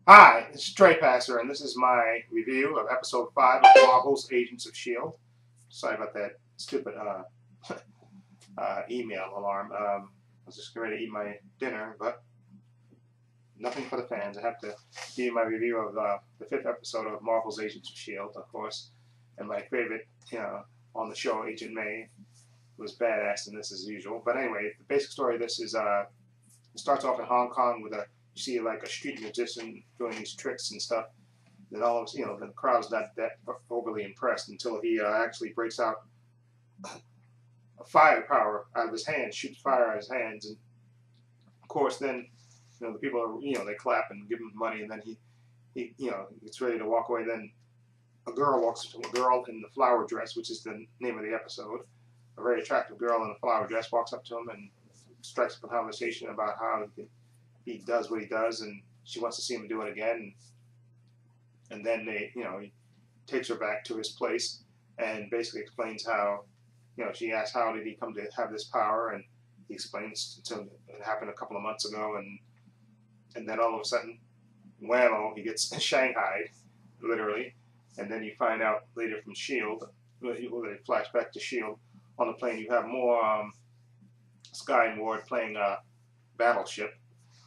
Hi, it's Stray Passer, and this is my review of episode 5 of Marvel's Agents of S.H.I.E.L.D. Sorry about that stupid email alarm. I was just ready to eat my dinner, but nothing for the fans. I have to give you my review of the 5th episode of Marvel's Agents of S.H.I.E.L.D., of course. And my favorite, on the show, Agent May, was badass in this as usual. But anyway, the basic story of this is it starts off in Hong Kong with you see like a street musician doing these tricks and stuff. Then all of the crowd's not that overly impressed until he actually breaks out a firepower out of his hands, shoots fire out of his hands, and of course then the people are they clap and give him money, and then he gets ready to walk away. Then a girl walks up to a girl in the flower dress, which is the name of the episode. A very attractive girl in a flower dress walks up to him and strikes up a conversation about how he does what he does, and she wants to see him do it again. And then he takes her back to his place and basically explains how, she asks how did he come to have this power, and he explains it happened a couple of months ago, and then all of a sudden, whammo, he gets shanghaied, literally, and then you find out later from S.H.I.E.L.D., they flash back to S.H.I.E.L.D. On the plane, you have more Skye and Ward playing Battleship.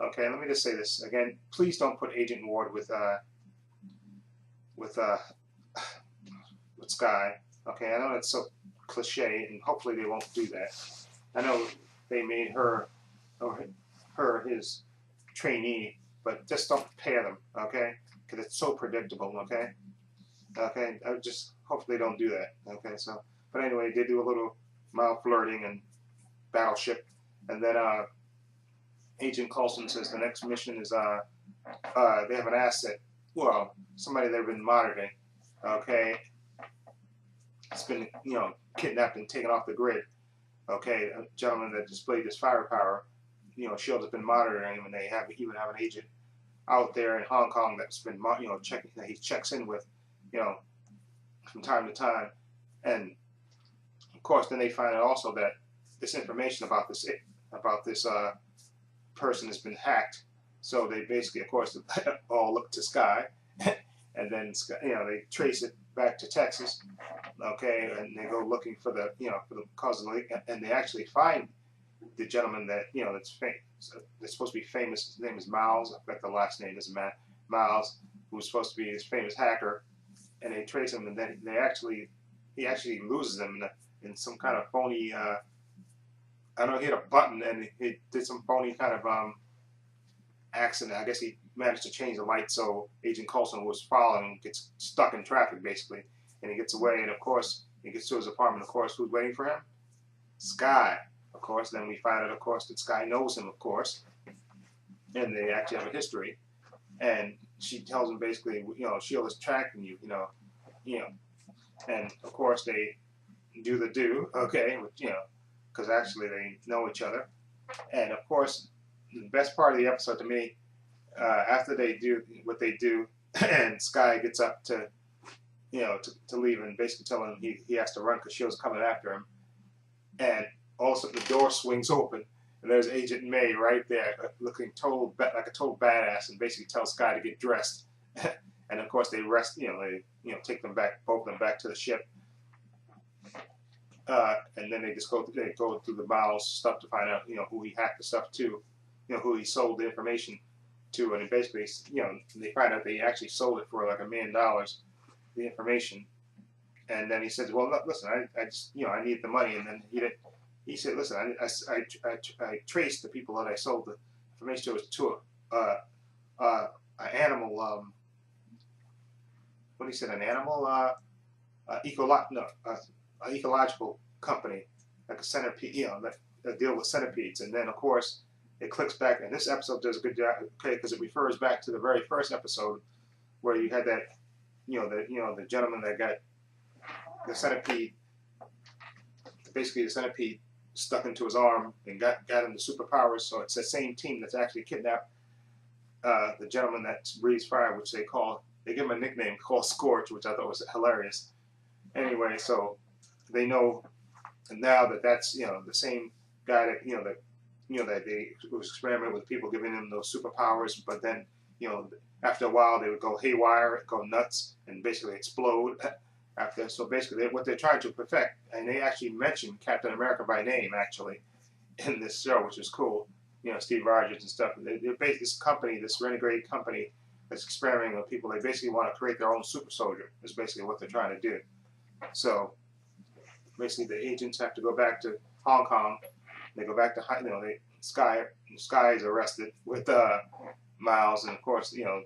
Okay, let me just say this again. Please don't put Agent Ward with Skye. Okay, I know that's so cliche, and hopefully they won't do that. I know they made her his trainee, but just don't pair them, okay? Because it's so predictable, okay? Okay, I just hopefully they don't do that. Okay, so but anyway, they do a little mild flirting and Battleship, and then Agent Coulson says the next mission is they have an asset. Well, somebody they've been monitoring. Okay, it's been kidnapped and taken off the grid. Okay, a gentleman that displayed this firepower. S.H.I.E.L.D. has been monitoring him, and they even have an agent out there in Hong Kong that's been checking that he checks in with from time to time, and of course then they find out also that this information about this person has been hacked. So they basically, of course, all look to Skye, and then they trace it back to Texas, okay, and they go looking for the for the cause of the leak, and they actually find the gentleman that that's supposed to be famous. His name is Miles. I forgot the last name doesn't matter. Miles, who's supposed to be this famous hacker, and they trace him, and then he actually loses them in some kind of phony. I know he hit a button and he did some phony kind of accident. I guess he managed to change the light so Agent Coulson was following him, gets stuck in traffic basically, and he gets away. And of course, he gets to his apartment. Of course, who's waiting for him? Skye. Of course, then we find out, of course, that Skye knows him, of course, and they actually have a history. And she tells him basically, S.H.I.E.L.D. is tracking you, and of course they do, okay, because actually they know each other. And of course, the best part of the episode to me, after they do what they do, and Skye gets up to leave and basically tell him he has to run because S.H.I.E.L.D.'s coming after him, and all of a sudden the door swings open and there's Agent May right there, looking like a total badass, and basically tells Skye to get dressed. And of course they take them back, both of them back to the ship. And then they go through the Miles stuff to find out who he hacked the stuff to, who he sold the information to, and basically they find out they actually sold it for like $1 million, the information. And then he says, well, look, listen, I just I need the money. And then he said, listen, I traced the people that I sold the information to an animal. What he said, an animal ecological company, like a centipede, that deal with centipedes. And then of course it clicks back, and this episode does a good job, okay, because it refers back to the very first episode where you had that, the gentleman that got the centipede, basically the centipede stuck into his arm and got him the superpowers. So it's the same team that's actually kidnapped the gentleman that breathes fire, which they give him a nickname called Scorch, which I thought was hilarious. Anyway, so they know now that's the same guy that that they was experimenting with people, giving him those superpowers, but then you know, after a while they would go haywire, go nuts, and basically explode. After, so basically, what they're trying to perfect, and they actually mentioned Captain America by name actually in this show, which is cool. You know, Steve Rogers and stuff. They're based this company, this renegade company that's experimenting with people. They basically want to create their own super soldier. Is basically what they're trying to do. So basically, the agents have to go back to Hong Kong. They go back to, you know, Skye is arrested with Miles, and of course, you know,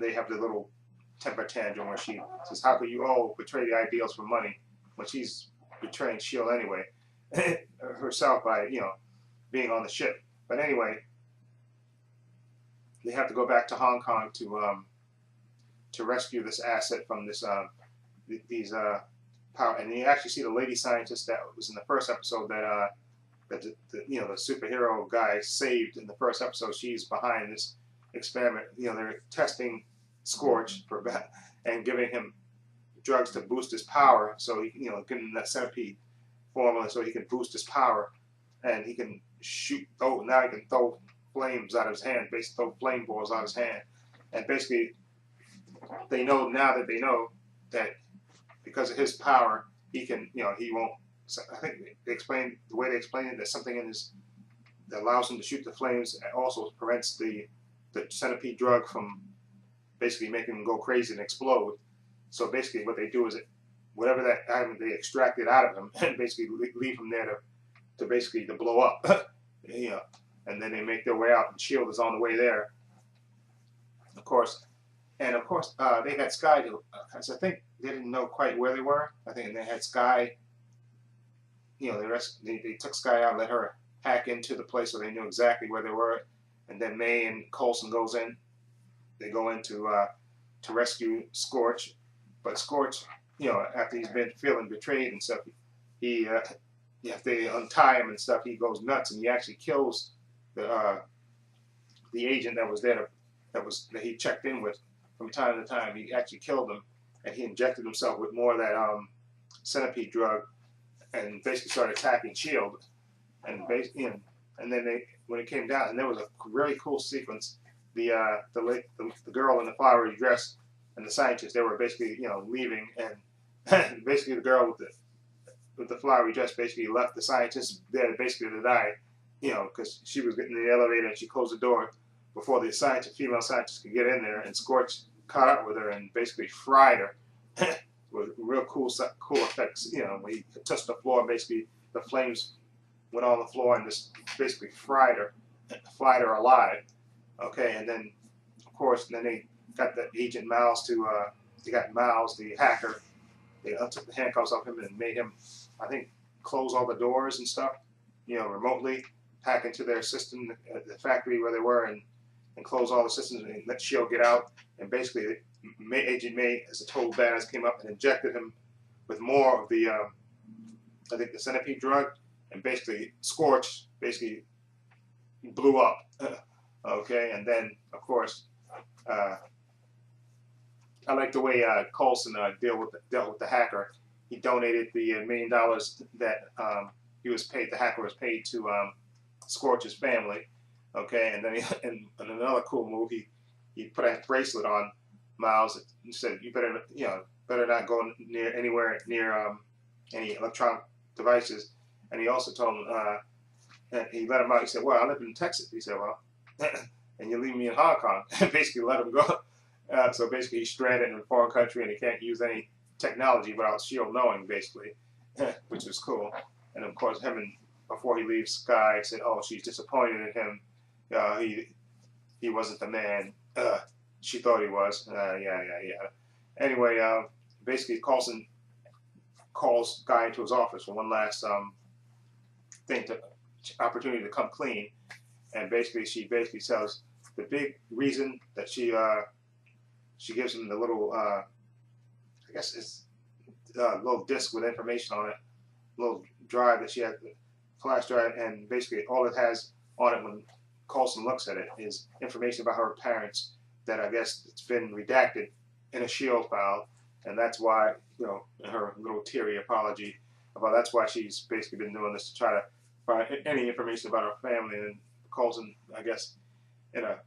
they have the little temper tantrum where she says, "How could you all betray the ideals for money?" When she's betraying S.H.I.E.L.D. anyway, herself by, you know, being on the ship. But anyway, they have to go back to Hong Kong to rescue this asset from this these power. And you actually see the lady scientist that was in the first episode that you know, the superhero guy saved in the first episode. She's behind this experiment. You know, they're testing Scorch for and giving him drugs to boost his power. So he, you know, giving him that Centipede formula so he can boost his power, and he can shoot. Oh, now he can throw flames out of his hand, basically throw flame balls out of his hand. And basically, they know now that they know that because of his power, he can, you know, he won't. I think they explained the way they explained it. There's something in his that allows him to shoot the flames, and also prevents the Centipede drug from basically making him go crazy and explode. So basically, what they do is whatever that item they extract it out of him and basically leave him there to basically to blow up. You know, and then they make their way out, and S.H.I.E.L.D. is on the way there. Of course, and of course they had Skye. Because I think they didn't know quite where they were. I think they had Skye. You know, they took Skye out, let her hack into the place so they knew exactly where they were. And then May and Coulson goes in. They go in to rescue Scorch, but Scorch, you know, after he's been feeling betrayed and stuff, he if they untie him and stuff, he goes nuts, and he actually kills the agent that was there that he checked in with from time to time. He actually killed him, and he injected himself with more of that Centipede drug, and basically started attacking S.H.I.E.L.D. And then when it came down, and there was a really cool sequence. The girl in the flowery dress and the scientist, they were basically, you know, leaving, and basically the girl with the flowery dress basically left the scientist there basically to die, you know, because she was getting in the elevator and she closed the door before the female scientist could get in there, and Scorch caught up with her and basically fried her with real cool effects. You know, when he touched the floor, basically the flames went on the floor and just basically fried her alive. Okay, and then of course, then they got the agent Miles they got Miles, the hacker. They took the handcuffs off him and made him, I think, close all the doors and stuff, you know, remotely, hack into their system, the factory where they were, and close all the systems and let S.H.I.E.L.D. get out. And basically, Agent May, as a total badass, came up and injected him with more of the, I think, the Centipede drug, and basically Scorch basically blew up. Okay, and then of course, I like the way Coulson dealt with the hacker. He donated the $1 million that he was paid. The hacker was paid to Scorch's family. Okay, and then and another cool move, he put a bracelet on Miles. He said, "You better not go anywhere near any electronic devices." And he also told him, and he let him out. He said, "Well, I live in Texas." He said, "Well, and you leave me in Hong Kong," and basically let him go. So basically, he's stranded in a foreign country and he can't use any technology without S.H.I.E.L.D. knowing, basically, which is cool. And of course, before he leaves, Skye said, "Oh, she's disappointed in him. He wasn't the man she thought he was." Yeah. Anyway, basically, Coulson calls Skye into his office for one last opportunity to come clean, and basically, she tells the big reason that she gives him the little, I guess it's a little disc with information on it, little drive that she had, flash drive, and basically all it has on it when Coulson looks at it is information about her parents that I guess it's been redacted in a S.H.I.E.L.D. file, and that's why, you know, her little teary apology about that's why she's basically been doing this, to try to find any information about her family. And Coulson, I guess, in a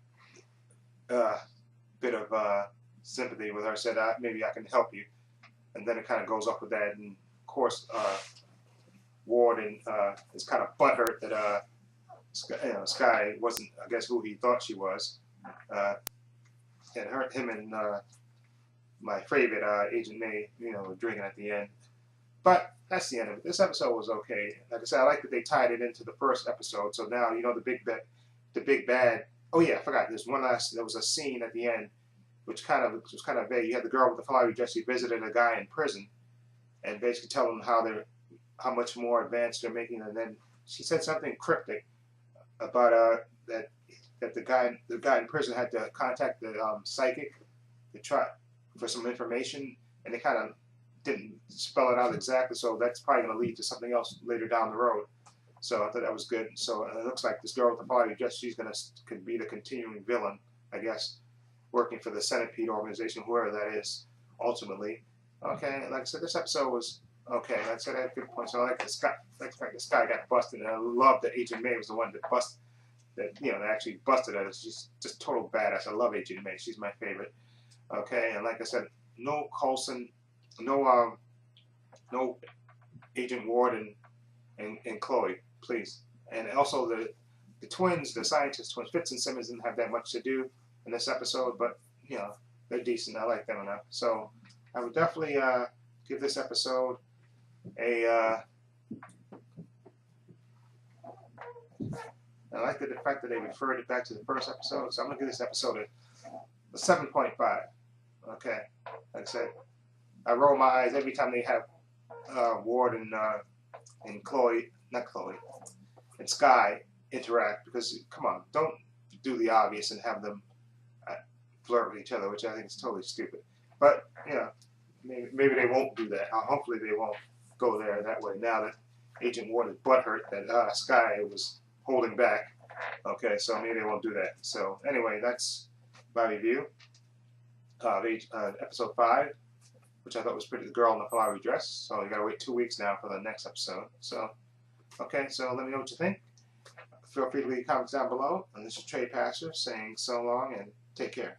bit of sympathy with her. Said, maybe I can help you. And then it kind of goes off with that. And of course, Warden is kind of butthurt that Skye wasn't, I guess, who he thought she was. And him and my favorite, Agent May, were drinking at the end. But that's the end of it. This episode was okay. Like I said, I like that they tied it into the first episode. So now, the big bad. Oh yeah, I forgot. There was a scene at the end, which was kind of vague. You had the girl with the flowery dress. She visited a guy in prison, and basically tell him how much more advanced they're making. And then she said something cryptic about that the guy in prison had to contact the psychic to try for some information, and they kind of didn't spell it out exactly. So that's probably going to lead to something else later down the road. So I thought that was good. So it looks like this girl with the flowery dress, she's going to be the continuing villain, I guess, working for the Centipede organization, whoever that is, ultimately. Okay, like I said, this episode was okay. Like I said, I had good points. So I like the fact this guy got busted, and I love that Agent May was the one that that actually busted her. She's just total badass. I love Agent May. She's my favorite. Okay, and like I said, no Coulson, no Agent Warden and Chloe, please. And also the twins, the scientist twins, Fitz and Simmons didn't have that much to do in this episode, but they're decent. I like them enough. So I would definitely give this episode a. I like the fact that they referred it back to the first episode, so I'm gonna give this episode a 7.5. Okay, like I said, I roll my eyes every time they have Ward and Chloe, not Chloe, and Skye interact, because come on, don't do the obvious and have them flirt with each other, which I think is totally stupid. But maybe they won't do that. Hopefully they won't go there that way. Now that Agent Ward is butthurt that Skye was holding back. Okay, so maybe they won't do that. So anyway, that's my review of episode 5, which I thought was pretty. The girl in the flowery dress. So you gotta wait 2 weeks now for the next episode. So okay, so let me know what you think. Feel free to leave comments down below. And this is Trey Passer saying so long and take care.